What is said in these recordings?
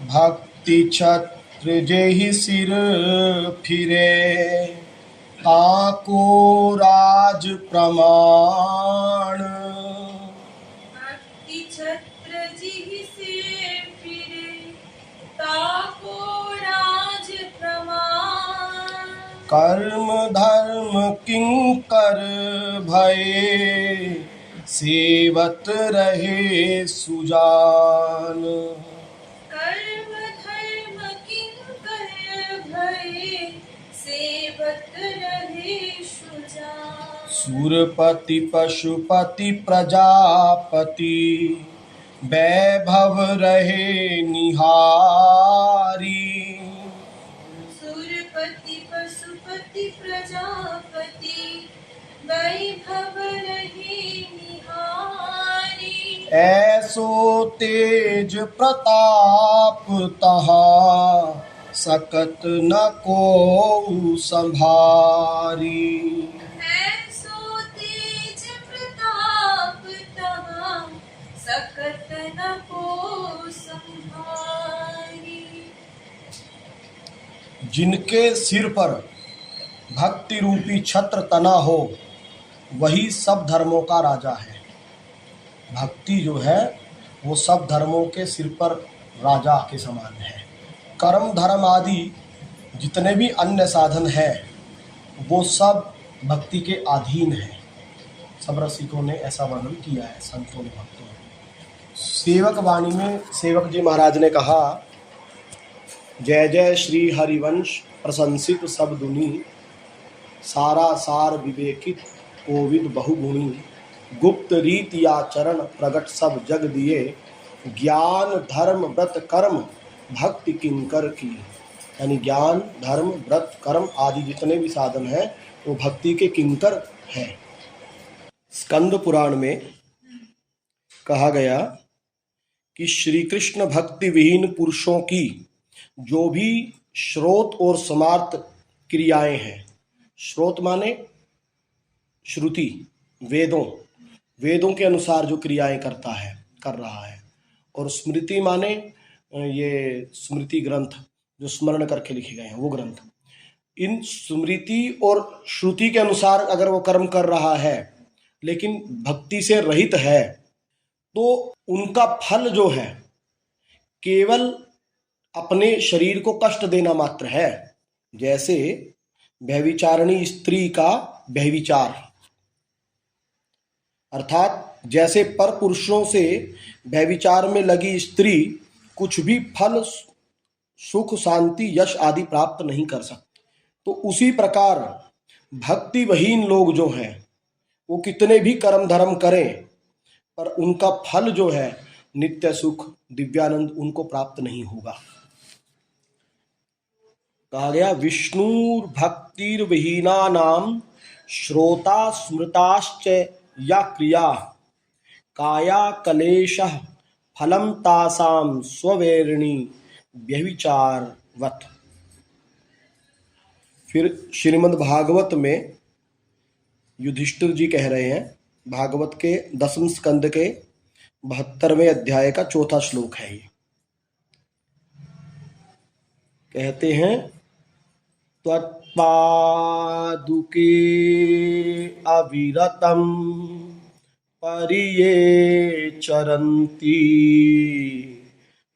भक्ति छत्र जेहि सिर फिरे, ताको राज प्रमाण। भक्ति छत्र जिहि सिर फिरे, ताको राज प्रमाण। कर्म धर्म किंकर भये, सेवत रहे सुजान। कर्म धर्म किंकर भये, सेवत रहे सुजान। सुरपति पशुपति प्रजापति, वैभव रहे निहारी। सुरपति पशुपति प्रजापति, वैभव रहे निहारी। ऐसो तेज प्रताप तहा, सकत न को संभारी। ऐसो तेज प्रताप तहा, सकत न को संभारी। जिनके सिर पर भक्ति रूपी छत्र तना हो, वही सब धर्मों का राजा है। भक्ति जो है वो सब धर्मों के सिर पर राजा के समान है। कर्म धर्म आदि जितने भी अन्य साधन है वो सब भक्ति के अधीन है। सब रसिकों ने ऐसा वर्णन किया है, संतों ने, भक्तों ने। सेवक वाणी में सेवक जी महाराज ने कहा, जय जय श्री हरिवंश प्रशंसित सब दुनी, सारा सार विवेकित कोविद बहुगुणी। गुप्त रीति आचरण प्रगट सब जग दिए, ज्ञान धर्म व्रत कर्म भक्ति किंकर की। यानी ज्ञान धर्म व्रत कर्म आदि जितने भी साधन हैं वो भक्ति के किंकर हैं। स्कंद पुराण में कहा गया कि श्री कृष्ण भक्ति विहीन पुरुषों की जो भी श्रोत और समार्थ क्रियाएं हैं, श्रोत माने श्रुति, वेदों के अनुसार जो क्रियाएं कर रहा है, और स्मृति माने ये स्मृति ग्रंथ जो स्मरण करके लिखे गए हैं वो ग्रंथ। इन स्मृति और श्रुति के अनुसार अगर वो कर्म कर रहा है लेकिन भक्ति से रहित है, तो उनका फल जो है केवल अपने शरीर को कष्ट देना मात्र है। जैसे व्यभिचारिणी स्त्री का व्यभिचार, अर्थात जैसे पर पुरुषों से व्यभिचार में लगी स्त्री कुछ भी फल, सुख, शांति, यश आदि प्राप्त नहीं कर सकती, तो उसी प्रकार भक्ति विहीन लोग जो हैं वो कितने भी कर्म धर्म करें पर उनका फल जो है नित्य सुख दिव्यानंद उनको प्राप्त नहीं होगा। कहा गया, विष्णुर भक्तिर विहीना नाम श्रोता स्मृताश्च या क्रिया, काया कलेशः फलम तासाम स्ववेरिणी व्यभिचारवत्। फिर श्रीमद् भागवत में युधिष्ठिर जी कह रहे हैं, भागवत के 10वें स्कंद के 72वें अध्याय का 4था श्लोक है ये। कहते हैं, त्वत्पादुके अविरतम परिये चरन्ति,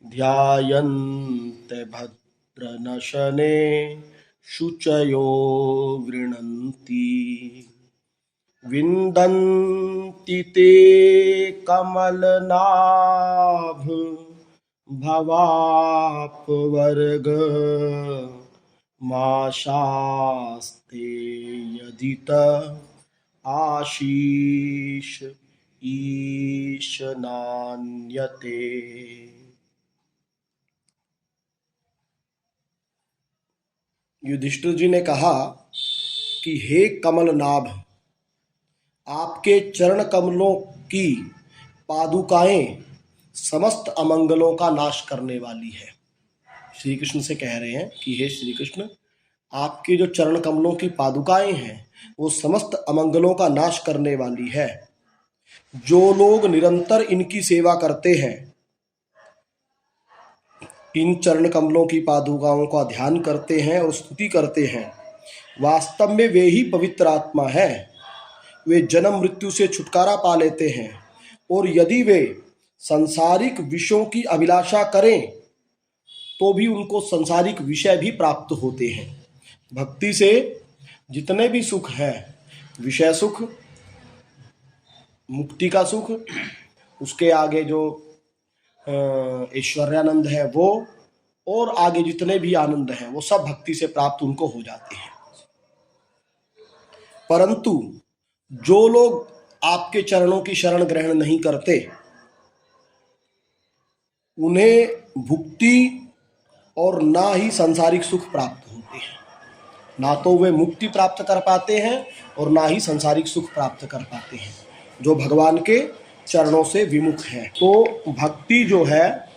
ध्यायन्त भद्रनशने शुचयो गृह्णन्ति। विन्दन्ति ते कमलनाभ भवापवर्ग, माशास्ते यदित आशीष ईश नान्यते। युधिष्ठिर जी ने कहा कि हे कमलनाभ, आपके चरण कमलों की पादुकाएं समस्त अमंगलों का नाश करने वाली है। श्री कृष्ण से कह रहे हैं कि हे श्री कृष्ण, आपके जो चरण कमलों की पादुकाएं हैं वो समस्त अमंगलों का नाश करने वाली है। जो लोग निरंतर इनकी सेवा करते हैं इन चरण कमलों की पादुकाओं का ध्यान करते हैं और स्तुति करते हैं, वास्तव में वे ही पवित्र आत्मा है। वे जन्म मृत्यु से छुटकारा पा लेते हैं, और यदि वे सांसारिक विषयों की अभिलाषा करें तो भी उनको सांसारिक विषय भी प्राप्त होते हैं। भक्ति से जितने भी सुख है, विषय सुख, मुक्ति का सुख, उसके आगे जो ऐश्वर्यानंद है वो, और आगे जितने भी आनंद हैं वो सब भक्ति से प्राप्त उनको हो जाते हैं। परंतु जो लोग आपके चरणों की शरण ग्रहण नहीं करते, उन्हें भुक्ति और ना ही सांसारिक सुख प्राप्त होते हैं। ना तो वे मुक्ति प्राप्त कर पाते हैं और ना ही सांसारिक सुख प्राप्त कर पाते हैं, जो भगवान के चरणों से विमुख है। तो भक्ति जो है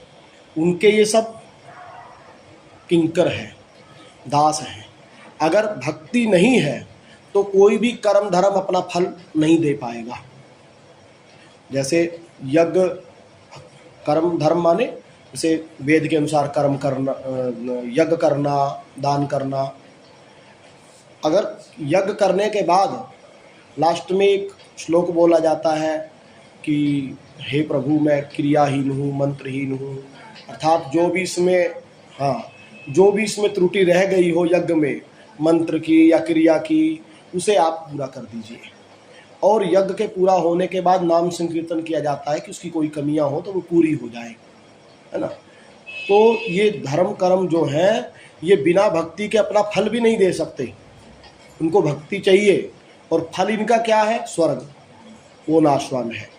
उनके ये सब किंकर है, दास है। अगर भक्ति नहीं है तो कोई भी कर्म धर्म अपना फल नहीं दे पाएगा। जैसे यज्ञ कर्म धर्म माने जैसे वेद के अनुसार कर्म करना, यज्ञ करना, दान करना। अगर यज्ञ करने के बाद लास्ट में एक श्लोक बोला जाता है कि हे प्रभु मैं क्रियाहीन हूँ, मंत्रहीन हूँ, अर्थात जो भी इसमें त्रुटि रह गई हो यज्ञ में, मंत्र की या क्रिया की, उसे आप पूरा कर दीजिए। और यज्ञ के पूरा होने के बाद नाम संकीर्तन किया जाता है कि उसकी कोई कमियां हो तो वो पूरी हो जाए, है ना। तो ये धर्म कर्म जो है ये बिना भक्ति के अपना फल भी नहीं दे सकते। उनको भक्ति चाहिए, और फल इनका क्या है? स्वर्ग, वो नाशवान है।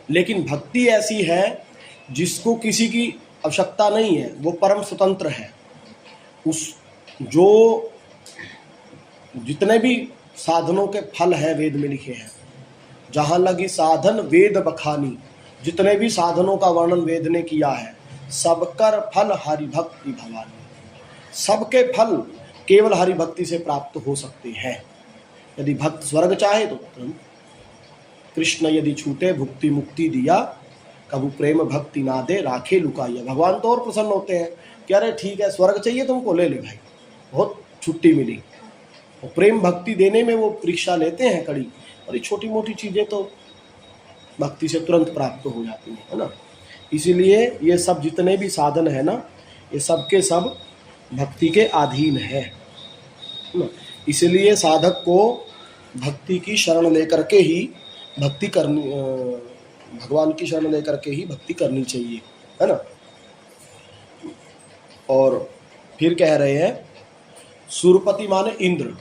लेकिन भक्ति ऐसी है जिसको किसी की आवश्यकता नहीं है, वो परम स्वतंत्र है। उस जो जितने भी साधनों के फल हैं वेद में लिखे हैं, जहाँ लगी साधन वेद बखानी, जितने भी साधनों का वर्णन वेद ने किया है, सबकर फल हरि भक्ति भवानी। सबके फल केवल हरि भक्ति से प्राप्त हो सकते हैं। यदि भक्त स्वर्ग चाहे तो कृष्ण यदि छूटे भुक्ति मुक्ति दिया, कबू प्रेम भक्ति ना दे राखे लुकाइया। भगवान तो और प्रसन्न होते हैं कि अरे ठीक है, स्वर्ग चाहिए तुमको, ले ले भाई, बहुत छुट्टी मिली। और प्रेम भक्ति देने में वो परीक्षा लेते हैं कड़ी, और ये छोटी मोटी चीज़ें तो भक्ति से तुरंत प्राप्त हो जाती है ना। इसीलिए ये सब जितने भी साधन है ना, ये सब के सब भक्ति के अधीन है ना। इसलिए साधक को भक्ति की शरण लेकर के ही भक्ति करनी, भगवान की शरण लेकर के ही भक्ति करनी चाहिए, है ना। और फिर कह रहे हैं सूरपति माने इंद्र,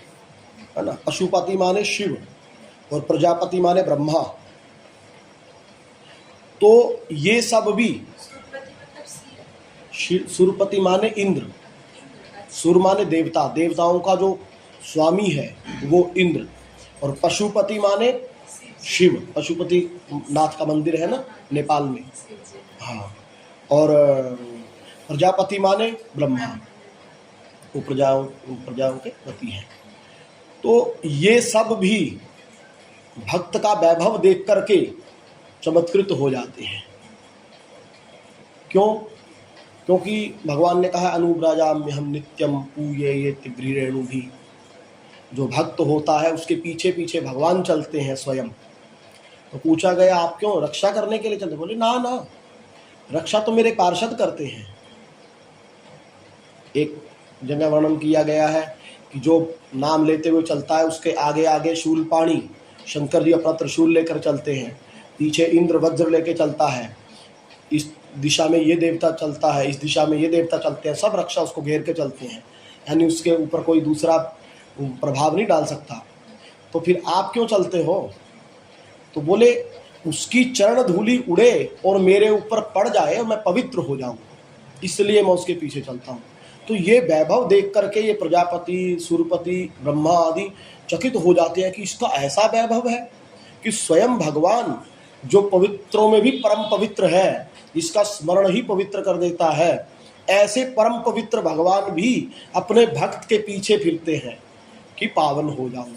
है ना, पशुपति माने शिव, और प्रजापति माने ब्रह्मा। तो ये सब भी, सूरपति माने इंद्र, सुर माने देवता, देवताओं का जो स्वामी है वो इंद्र, और पशुपति माने शिव, पशुपति नाथ का मंदिर है ना नेपाल में, हाँ। और प्रजापति माने ब्रह्मा, वो प्रजाओं के पति हैं। तो ये सब भी भक्त का वैभव देख करके चमत्कृत हो जाते हैं। क्यों? क्योंकि भगवान ने कहा अनुव्रजाम्य हम नित्यम पूये ये तिग्रीरेणु भी। जो भक्त होता है उसके पीछे पीछे भगवान चलते हैं स्वयं। तो पूछा गया आप क्यों रक्षा करने के लिए चलते? बोले ना ना, रक्षा तो मेरे पार्षद करते हैं। एक जगह वर्णन किया गया है कि जो नाम लेते हुए चलता है उसके आगे आगे शूलपाणी शंकर जी अपना त्रिशूल लेकर चलते हैं, पीछे इंद्र वज्र लेके चलता है, इस दिशा में ये देवता चलता है, इस दिशा में ये देवता चलते हैं, सब रक्षा उसको घेर के चलते हैं, यानी उसके ऊपर कोई दूसरा प्रभाव नहीं डाल सकता। तो फिर आप क्यों चलते हो? तो बोले उसकी चरण धूलि उड़े और मेरे ऊपर पड़ जाए और मैं पवित्र हो जाऊं, इसलिए मैं उसके पीछे चलता हूं। तो ये वैभव देख करके ये प्रजापति, सूरपति, ब्रह्मा आदि चकित हो जाते हैं कि इसका ऐसा वैभव है कि स्वयं भगवान जो पवित्रों में भी परम पवित्र है, इसका स्मरण ही पवित्र कर देता है। ऐसे परम पवित्र भगवान भी अपने भक्त के पीछे फिरते हैं कि पावन हो जाऊं।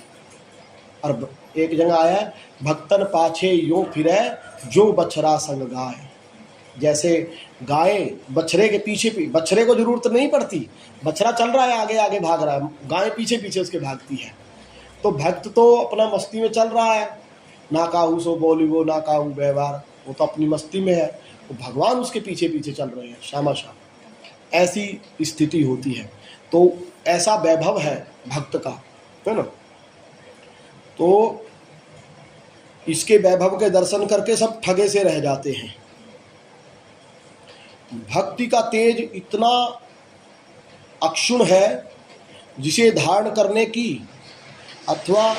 और एक जगह आया है भक्तन पाछे यो फिरे जो बछड़ा संग गाय, जैसे गाय बछड़े के पीछे बछड़े को जरूरत नहीं पड़ती, बछड़ा चल रहा है आगे आगे भाग रहा है, गाय पीछे पीछे उसके भागती है। तो भक्त तो अपना मस्ती में चल रहा है, ना काहू सो बोलिबो ना काहू व्यवहार, वो तो अपनी मस्ती में है, तो भगवान उसके पीछे पीछे चल रहे हैं श्यामा श्याम। ऐसी स्थिति होती है। तो ऐसा वैभव है भक्त का, है ना। तो इसके वैभव के दर्शन करके सब ठगे से रह जाते हैं। भक्ति का तेज इतना अक्षुण है जिसे धारण करने की अथवा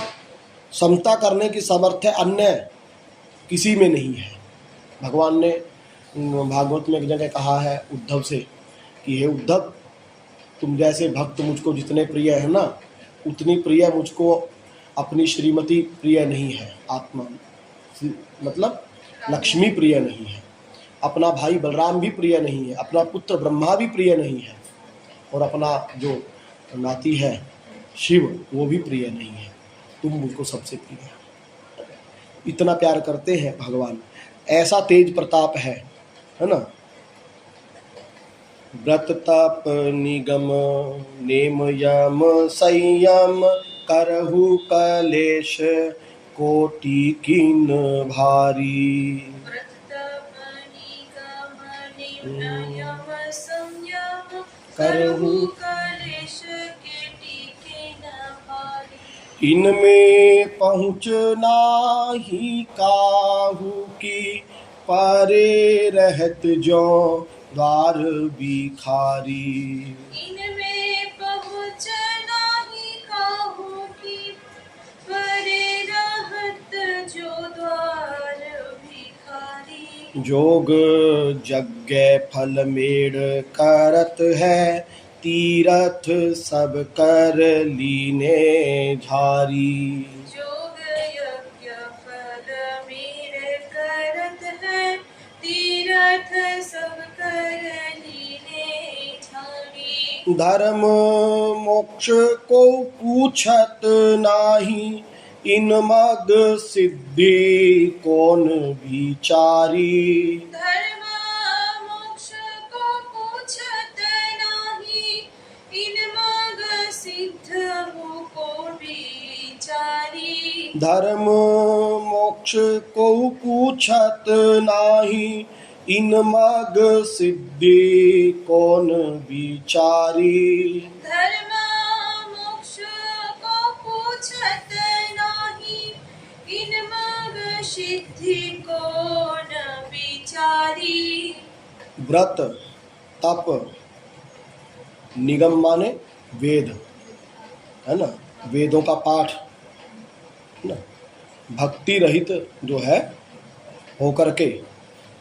समता करने की सामर्थ्य अन्य किसी में नहीं है। भगवान ने भागवत में एक जगह कहा है उद्धव से कि हे उद्धव, तुम जैसे भक्त मुझको जितने प्रिय है ना, उतनी प्रिय मुझको अपनी श्रीमती प्रिय नहीं है। आत्मा मतलब लक्ष्मी प्रिय नहीं है, अपना भाई बलराम भी प्रिय नहीं है, अपना पुत्र ब्रह्मा भी प्रिय नहीं है, और अपना जो नाती है शिव वो भी प्रिय नहीं है। तुम मुझको सबसे प्रिय है। इतना प्यार करते हैं भगवान, ऐसा तेज प्रताप है ना। व्रत तप निगम नेम यम संयम करहु कलेश कोटि किन भारी। व्रत तप निगम नेम यम संयम करहु कलेश कोटि किन भारी। इनमें पहुँच नाही काहू की परे रहत जो द्वार भिखारी। इनमें पहुँच नाही काहू की परे रहत जो द्वार भिखारी। जोग यज्ञ फल मेड़ करत है, तीरथ सब कर लीने झारी। जोग यज्ञ फल मेड़ करत है, तीरथ सब कर लीने झारी। धर्म मोक्ष को पूछत नाही, इन मग सिद्धि कौन विचारी। धर्म मोक्ष को पूछत नाही, इन मग सिद्ध को विचारी। धर्म मोक्ष को पूछत नाही, इन मग सिद्धि कौन विचारी। धर्म मोक्ष को पूछत नाही, इन मग सिद्धि कौन विचारी। व्रत तप निगम माने वेद, है ना, वेदों का पाठ, है ना। भक्ति रहित जो है होकर के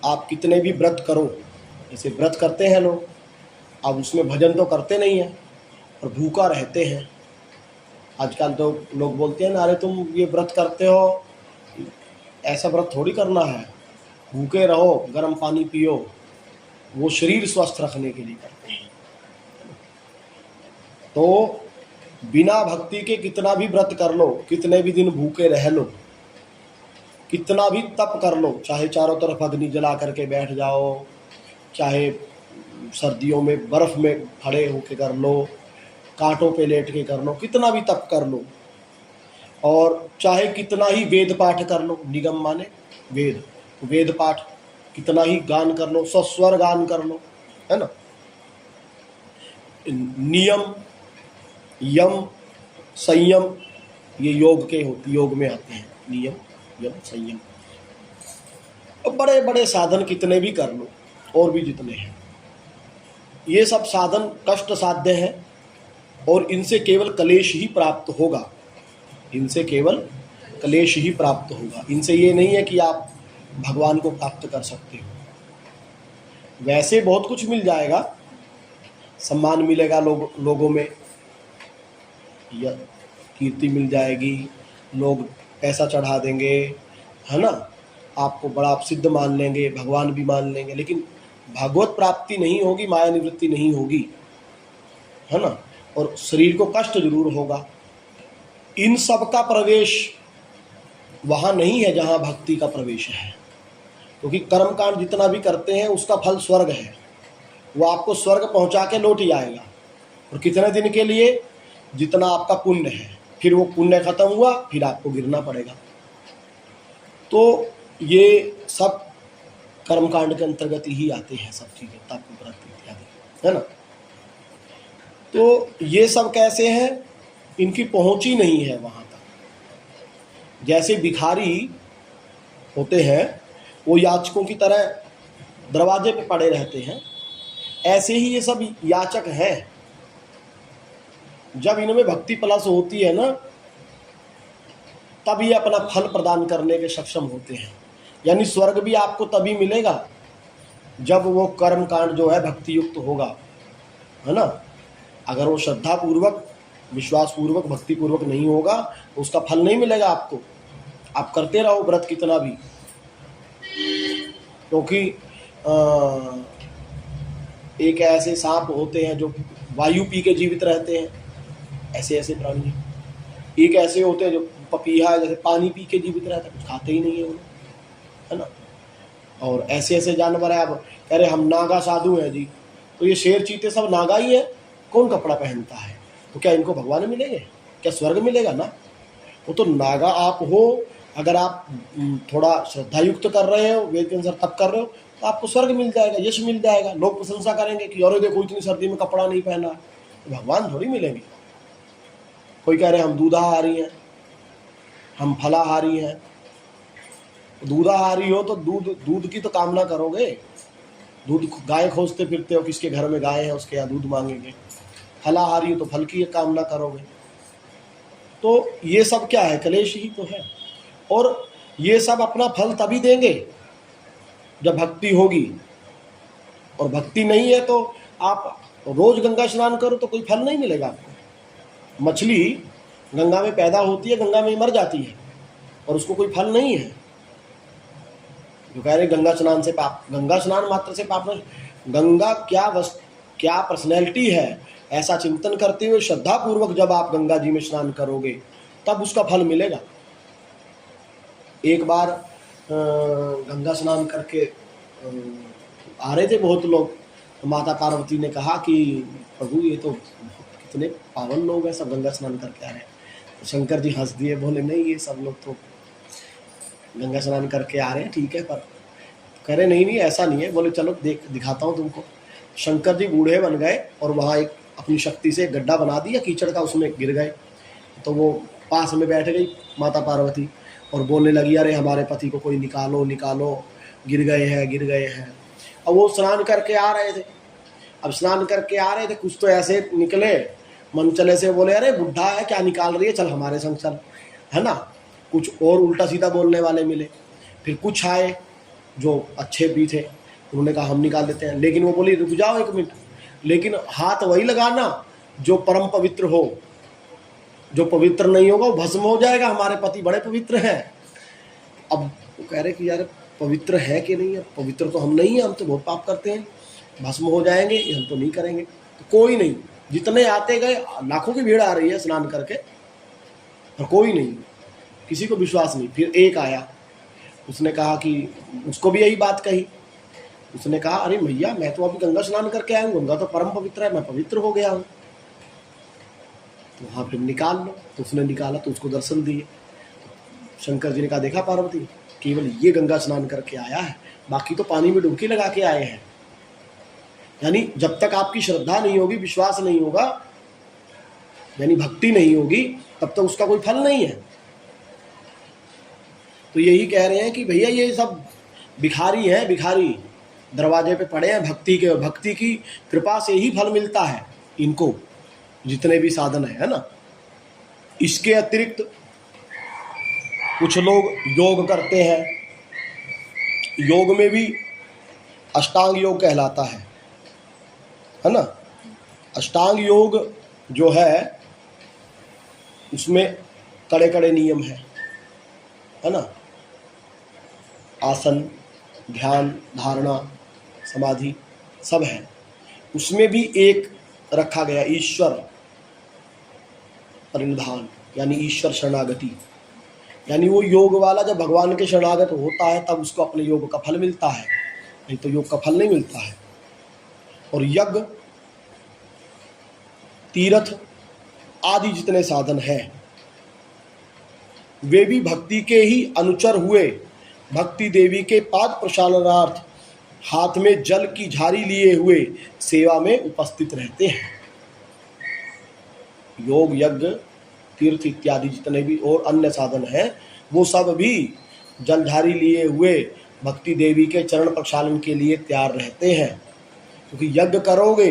आप कितने भी व्रत करो, जैसे व्रत करते हैं लोग, अब उसमें भजन तो करते नहीं हैं और भूखा रहते हैं। आजकल तो लोग बोलते हैं ना, अरे तुम ये व्रत करते हो, ऐसा व्रत थोड़ी करना है, भूखे रहो, गर्म पानी पियो। वो शरीर स्वस्थ रखने के लिए करते हैं। तो बिना भक्ति के कितना भी व्रत कर लो, कितने भी दिन भूखे रह लो, कितना भी तप कर लो, चाहे चारों तरफ अग्नि जला करके बैठ जाओ, चाहे सर्दियों में बर्फ में खड़े होके कर लो, कांटों पे लेट के कर लो, कितना भी तप कर लो, और चाहे कितना ही वेद पाठ कर लो, निगम माने वेद, वेद पाठ कितना ही गान कर लो, सस्वर गान कर लो, है ना। नियम यम संयम ये योग में आते हैं, नियम यम संयम। अब बड़े बड़े साधन कितने भी कर लो, और भी जितने हैं, ये सब साधन कष्ट साध्य है और इनसे केवल क्लेश ही प्राप्त होगा, इनसे केवल क्लेश ही प्राप्त होगा। इनसे ये नहीं है कि आप भगवान को प्राप्त कर सकते हो। वैसे बहुत कुछ मिल जाएगा, सम्मान मिलेगा लोगों में, या कीर्ति मिल जाएगी, लोग पैसा चढ़ा देंगे, है ना, आपको बड़ा सिद्ध मान लेंगे, भगवान भी मान लेंगे, लेकिन भगवत प्राप्ति नहीं होगी, माया निवृत्ति नहीं होगी, है ना, और शरीर को कष्ट जरूर होगा। इन सब का प्रवेश वहाँ नहीं है जहाँ भक्ति का प्रवेश है। क्योंकि कर्मकांड जितना भी करते हैं उसका फल स्वर्ग है, वो आपको स्वर्ग पहुंचा के लौट ही आएगा। और कितने दिन के लिए? जितना आपका पुण्य है। फिर वो पुण्य खत्म हुआ, फिर आपको गिरना पड़ेगा। तो ये सब कर्मकांड के अंतर्गत ही आते हैं सब चीज़ें, तप व्रत इत्यादि, है ना। तो ये सब कैसे हैं? इनकी पहुंच ही नहीं है वहाँ तक। जैसे भिखारी होते हैं वो याचकों की तरह दरवाजे पे पड़े रहते हैं, ऐसे ही ये सब याचक हैं। जब इनमें भक्ति प्लस होती है ना, तब ये अपना फल प्रदान करने के सक्षम होते हैं। यानी स्वर्ग भी आपको तभी मिलेगा जब वो कर्म कांड जो है भक्ति युक्त होगा, है ना। अगर वो श्रद्धा पूर्वक, विश्वास पूर्वक, भक्ति पूर्वक नहीं होगा तो उसका फल नहीं मिलेगा आपको। आप करते रहो व्रत कितना भी, क्योंकि एक ऐसे सांप होते हैं जो वायु पी के जीवित रहते हैं, ऐसे ऐसे प्राणी। एक ऐसे होते हैं जो पपीहा जैसे पानी पी के जीवित रहता है, कुछ खाते ही नहीं है उन्हें, है ना। और ऐसे ऐसे जानवर है। अब कह रहे हम नागा साधु हैं जी, तो ये शेर चीते सब नागा ही है। कौन कपड़ा पहनता है? तो क्या इनको भगवान मिलेंगे? क्या स्वर्ग मिलेगा? ना। वो तो नागा आप हो, अगर आप थोड़ा श्रद्धा युक्त कर रहे हो, वेद के अनुसार तप कर रहे हो, तो आपको स्वर्ग मिल जाएगा, यश मिल जाएगा। लोग प्रशंसा करेंगे कि अरे देखो इतनी सर्दी में कपड़ा नहीं पहना। तो भगवान थोड़ी मिलेंगे। कोई कह रहे हम दूधाहारी हैं, हम फलाहारी हैं। दूधाहारी हो तो दूध की तो कामना करोगे। दूध गाय खोजते फिरते हो, किसके घर में गाय है उसके यहाँ दूध मांगेंगे। फलाहारी हो तो फल की कामना करोगे। तो ये सब क्या है? कलेश ही तो है। और ये सब अपना फल तभी देंगे जब भक्ति होगी। और भक्ति नहीं है तो आप रोज गंगा स्नान करो तो कोई फल नहीं मिलेगा आपको। मछली गंगा में पैदा होती है, गंगा में मर जाती है, और उसको कोई फल नहीं है। जो कह रहे गंगा स्नान से पाप, गंगा स्नान मात्र से पाप नहीं। गंगा क्या पर्सनैलिटी है, ऐसा चिंतन करते हुए श्रद्धा पूर्वक जब आप गंगा जी में स्नान करोगे तब उसका फल मिलेगा। एक बार गंगा स्नान करके आ रहे थे बहुत लोग, तो माता पार्वती ने कहा कि प्रभु ये तो कितने पावन लोग हैं, सब गंगा स्नान करके आ रहे हैं। तो शंकर जी हंस दिए, बोले नहीं ये सब लोग तो गंगा स्नान करके आ रहे हैं, ठीक है, पर कह रहे नहीं ऐसा नहीं है। बोले चलो दिखाता हूँ तुमको। शंकर जी बूढ़े बन गए और वहाँ एक अपनी शक्ति से गड्ढा बना दिया कीचड़ का, उसमें गिर गए। तो वो पास में बैठ गई माता पार्वती और बोलने लगी अरे हमारे पति को कोई निकालो निकालो, गिर गए हैं। अब वो स्नान करके आ रहे थे। अब स्नान करके आ रहे थे, कुछ तो ऐसे निकले मन चले से, बोले अरे बुढ़ा है क्या निकाल रही है, चल हमारे संग चल, है ना। कुछ और उल्टा सीधा बोलने वाले मिले। फिर कुछ आए जो अच्छे भी थे, उन्होंने कहा हम निकाल देते हैं। लेकिन वो बोली रुक जाओ एक मिनट, लेकिन हाथ वही लगाना जो परम पवित्र हो, जो पवित्र नहीं होगा वो भस्म हो जाएगा। हमारे पति बड़े पवित्र हैं। अब वो कह रहे कि यार पवित्र है कि नहीं है? पवित्र तो हम नहीं हैं, हम तो बहुत पाप करते हैं, भस्म हो जाएंगे, ये हम तो नहीं करेंगे। तो कोई नहीं, जितने आते गए, लाखों की भीड़ आ रही है स्नान करके, और कोई नहीं, किसी को विश्वास नहीं। फिर एक आया, उसने कहा कि उसको भी यही बात कही। उसने कहा अरे भैया मैं तो अभी गंगा स्नान करके आया हूँ, गंगा तो परम पवित्र है, मैं पवित्र हो गया हूँ। तो हाँ फिर निकाल लो। तो उसने निकाला तो उसको दर्शन दिए। शंकर जी ने कहा देखा पार्वती, केवल ये गंगा स्नान करके आया है, बाकी तो पानी में डुबकी लगा के आए हैं। यानी जब तक आपकी श्रद्धा नहीं होगी, विश्वास नहीं होगा, यानी भक्ति नहीं होगी, तब तक उसका कोई फल नहीं है। तो यही कह रहे हैं कि भैया ये सब भिखारी हैं, भिखारी दरवाजे पे पड़े हैं। भक्ति की कृपा से ही फल मिलता है इनको, जितने भी साधन है ना। इसके अतिरिक्त कुछ लोग योग करते हैं। योग में भी अष्टांग योग कहलाता है ना। अष्टांग योग जो है उसमें कड़े कड़े नियम है ना। आसन, ध्यान, धारणा, समाधि सब है। उसमें भी एक रखा गया ईश्वर परिनिधान, यानी ईश्वर शरणागति। यानी वो योग वाला जब भगवान के शरणागत होता है तब उसको अपने योग का फल मिलता है, नहीं तो योग का फल नहीं मिलता है। और यज्ञ, तीर्थ आदि जितने साधन हैं वे भी भक्ति के ही अनुचर हुए भक्ति देवी के पाद प्रक्षालनार्थ हाथ में जल की झारी लिए हुए सेवा में उपस्थित रहते हैं। योग, यज्ञ, तीर्थ इत्यादि जितने भी और अन्य साधन हैं वो सब भी जलधारी लिए हुए भक्ति देवी के चरण प्रक्षालन के लिए तैयार रहते हैं। क्योंकि यज्ञ करोगे,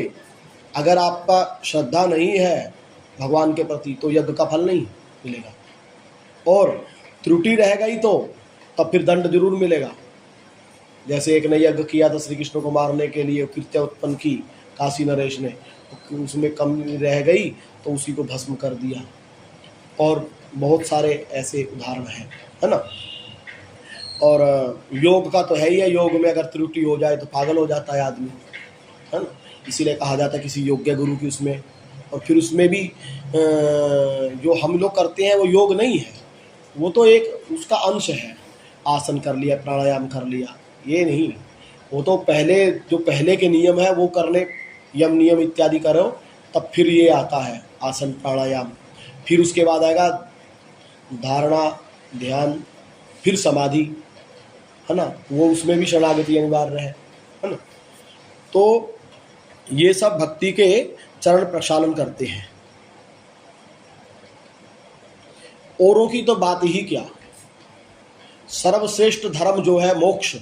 अगर आपका श्रद्धा नहीं है भगवान के प्रति तो यज्ञ का फल नहीं मिलेगा, और त्रुटि रह गई तो तब फिर दंड जरूर मिलेगा। जैसे एक ने यज्ञ किया था श्री कृष्ण को मारने के लिए, कृत्य उत्पन्न की काशी नरेश ने, उसमें कमी रह गई तो उसी को भस्म कर दिया। और बहुत सारे ऐसे उदाहरण हैं, है ना। और योग का तो है ही है, योग में अगर त्रुटि हो जाए तो पागल हो जाता है आदमी, है ना। इसीलिए कहा जाता है किसी योग्य गुरु की उसमें। और फिर उसमें भी जो हम लोग करते हैं वो योग नहीं है, वो तो एक उसका अंश है। आसन कर लिया, प्राणायाम कर लिया, ये नहीं। वो तो पहले जो पहले के नियम है वो करने, यम नियम इत्यादि करो तब फिर ये आता है आसन प्राणायाम। फिर उसके बाद आएगा धारणा, ध्यान, फिर समाधि, है ना। वो उसमें भी शरणागति अनिवार्य है ना। तो ये सब भक्ति के चरण प्रक्षालन करते हैं। औरों की तो बात ही क्या, सर्वश्रेष्ठ धर्म जो है मोक्ष,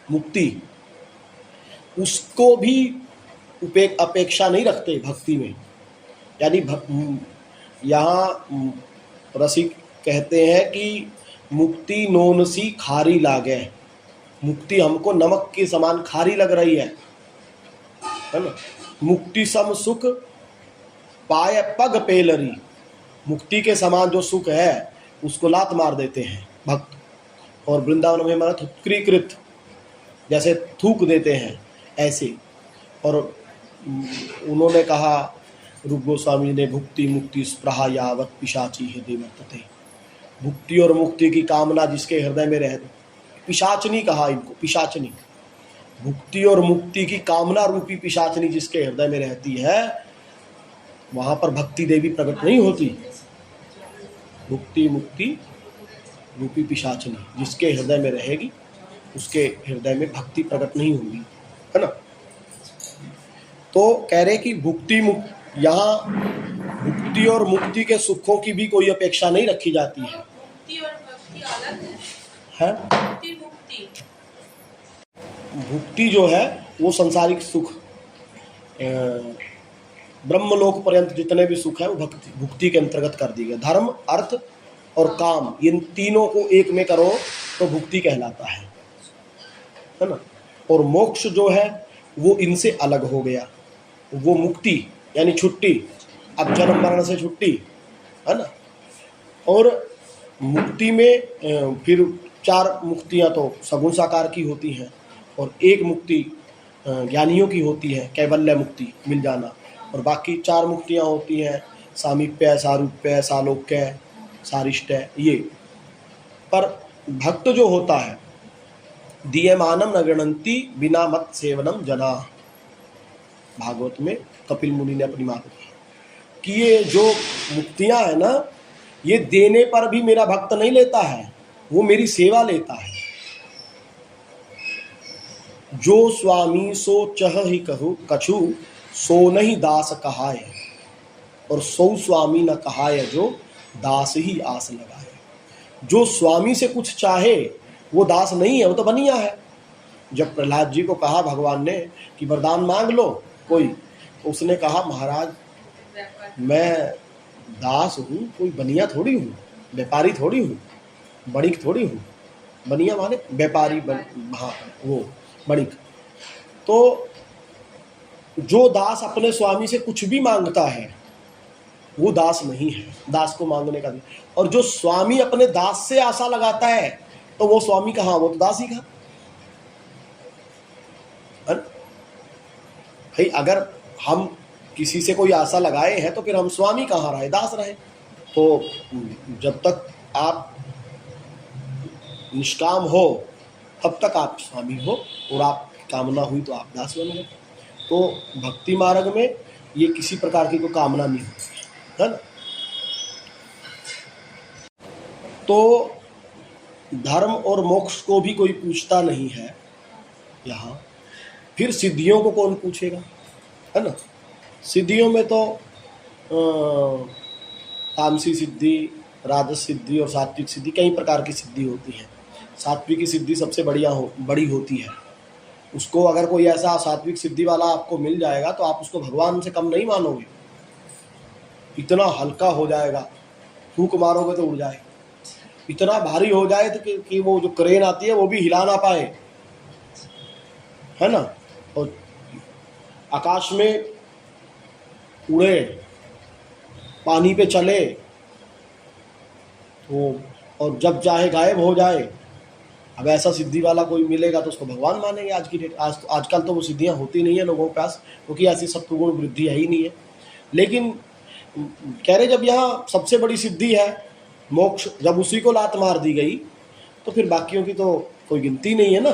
मुक्ति, उसको भी अपेक्षा नहीं रखते भक्ति में। यानी यहाँ रसिक कहते हैं कि मुक्ति नोन सी खारी लागे, मुक्ति हमको नमक के समान खारी लग रही है ना। मुक्ति सम सुख पाए पग पेलरी, मुक्ति के समान जो सुख है उसको लात मार देते हैं भक्त। और वृंदावन में हमारा थुक्रीकृत, जैसे थूक देते हैं ऐसे। और उन्होंने कहा, रूप गोस्वामी ने, भुक्ति मुक्ति स्पृहा यावत पिशाची हृदय वर्तते, भुक्ति और मुक्ति की कामना जिसके हृदय में रहे, पिशाचनी कहा इनको, पिशाचनी, भुक्ति और मुक्ति की कामना रूपी पिशाचनी जिसके हृदय में रहती है वहां पर भक्ति देवी प्रकट नहीं होती। भुक्ति मुक्ति रूपी पिशाचनी जिसके हृदय में रहेगी उसके हृदय में भक्ति प्रकट नहीं होगी, है ना। तो कह रहे कि यहाँ भुक्ति और मुक्ति के सुखों की भी कोई अपेक्षा नहीं रखी जाती है। मुक्ति और भक्ति अलग है? मुक्ति भुक्ति जो है वो संसारिक सुख, ब्रह्मलोक पर्यंत जितने भी सुख है वो भुक्ति के अंतर्गत कर दी गए। धर्म, अर्थ और काम, इन तीनों को एक में करो तो भुक्ति कहलाता है ना। और मोक्ष जो है वो इनसे अलग हो गया, वो मुक्ति यानी छुट्टी, अब जन्म मरण से छुट्टी, है ना। और मुक्ति में फिर 4 मुक्तियां तो सगुण साकार की होती हैं, और एक मुक्ति ज्ञानियों की होती है, कैवल्य मुक्ति, मिल जाना। और बाकी 4 मुक्तियां होती हैं, सामीप्य, सारूप्य, सालोक्य, सारिष्टय, ये। पर भक्त जो होता है, दीयमानम न गणंती बिना मत सेवनम जना, भागवत में कपिल मुनि ने अपनी मां को कहा कि ये जो मुक्तियां है ना, ये देने पर भी मेरा भक्त नहीं लेता है, वो मेरी सेवा लेता है। जो स्वामी सो चह ही कहू कछु, सो नहीं दास कहाय, और सो स्वामी न कहाय जो दास ही आस लगाए। जो स्वामी से कुछ चाहे वो दास नहीं है, वो तो बनिया है। जब प्रहलाद जी को कहा भगवान ने कि वरदान मांग लो कोई, तो उसने कहा महाराज मैं दास हूँ, कोई बनिया थोड़ी हूँ, व्यापारी थोड़ी हूँ, बणिक थोड़ी हूँ। बनिया माने व्यापारी, हाँ वो बणिक। तो जो दास अपने स्वामी से कुछ भी मांगता है वो दास नहीं है, दास को मांगने का नहीं। और जो स्वामी अपने दास से आशा लगाता है तो वो स्वामी कहाँ, वो तो दास ही कहा। भाई अगर हम किसी से कोई आशा लगाए हैं तो फिर हम स्वामी कहाँ रहे, दास रहे। तो जब तक आप निष्काम हो तब तक आप स्वामी हो, और आप कामना हुई तो आप दास बन गए। तो भक्ति मार्ग में ये किसी प्रकार की कोई कामना नहीं होती है ना। तो धर्म और मोक्ष को भी कोई पूछता नहीं है यहाँ, फिर सिद्धियों को कौन पूछेगा, है ना। सिद्धियों में तो तामसी सिद्धि, राजस सिद्धि और सात्विक सिद्धि, कई प्रकार की सिद्धि होती है। सात्विक की सिद्धि सबसे बड़ी होती है। उसको अगर कोई ऐसा सात्विक सिद्धि वाला आपको मिल जाएगा तो आप उसको भगवान से कम नहीं मानोगे, इतना हल्का हो जाएगा, फूंक मारोगे तो उड़ जाए, इतना भारी हो जाए तो कि वो जो क्रेन आती है वो भी हिला ना पाए, है ना। और आकाश में उड़े, पानी पे चले तो, और जब चाहे गायब हो जाए। अब ऐसा सिद्धि वाला कोई मिलेगा तो उसको भगवान मानेंगे आज की डेट। आजकल तो वो सिद्धियां होती नहीं है लोगों के पास, क्योंकि ऐसी सत्वगुण वृद्धि है ही नहीं है। लेकिन कह रहे जब यहाँ सबसे बड़ी सिद्धि है मोक्ष, जब उसी को लात मार दी गई तो फिर बाकियों की तो कोई गिनती नहीं है ना।